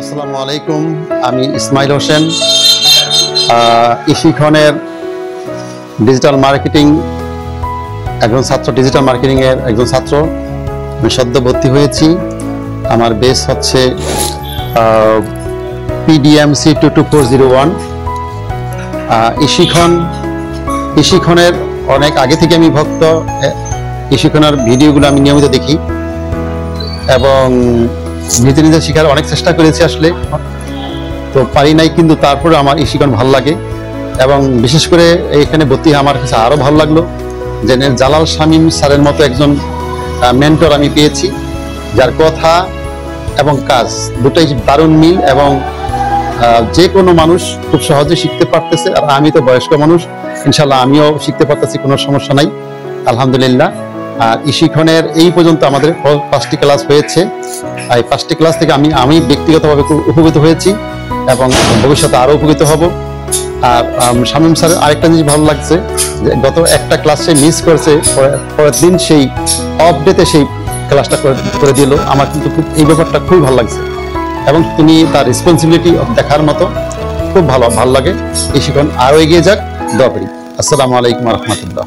আসসালামু আলাইকুম, আমি ইসমাইল হোসেন, ইশিখনের ডিজিটাল মার্কেটিং একজন ছাত্র, ডিজিটাল মার্কেটিং এর একজন ছাত্র। আমি সদ্য ভর্তি হয়েছি। আমার বেস হচ্ছে PDMC 22401। ইশিখনের অনেক আগে থেকে আমি ভক্ত। ইশিখনের ভিডিওগুলো আমি নিয়মিত দেখি এবং নিজে নিজে শেখার অনেক চেষ্টা করেছি, আসলে তো পারি নাই, কিন্তু তারপরে আমার ইশিখন ভালো লাগে। এবং বিশেষ করে এখানে ভর্তি আমার কাছে আরো ভালো লাগলো যে জালাল শামীম স্যারের মতো একজন মেন্টর আমি পেয়েছি, যার কথা এবং কাজ দুটাই দারুণ মিল এবং যে কোনো মানুষ খুব সহজে শিখতে পারতেছে। আর আমি তো বয়স্ক মানুষ, ইনশাল্লাহ আমিও শিখতে পারতেছি, কোনো সমস্যা নাই, আলহামদুলিল্লাহ। আর ইশিখনের এই পর্যন্ত আমাদের 5টি ক্লাস হয়েছে। এই 5টি ক্লাস থেকে আমি ব্যক্তিগতভাবে খুব উপকৃত হয়েছি এবং ভবিষ্যতে আরো উপকৃত হব। আর শামীম স্যারের আরেকটা জিনিস ভালো লাগছে যে গত একটা ক্লাস সে মিস করেছে, পরের দিন সেই অফ ডেতে সেই ক্লাসটা করে দিল। আমার কিন্তু এই ব্যাপারটা খুবই ভালো লাগছে এবং তিনি তার রেসপন্সিবিলিটি দেখার মতো খুব ভালো লাগে। ইশিখন আরো এগিয়ে যাক, দোয়া করি। আসসালামু আলাইকুম ওয়া রাহমাতুল্লাহ।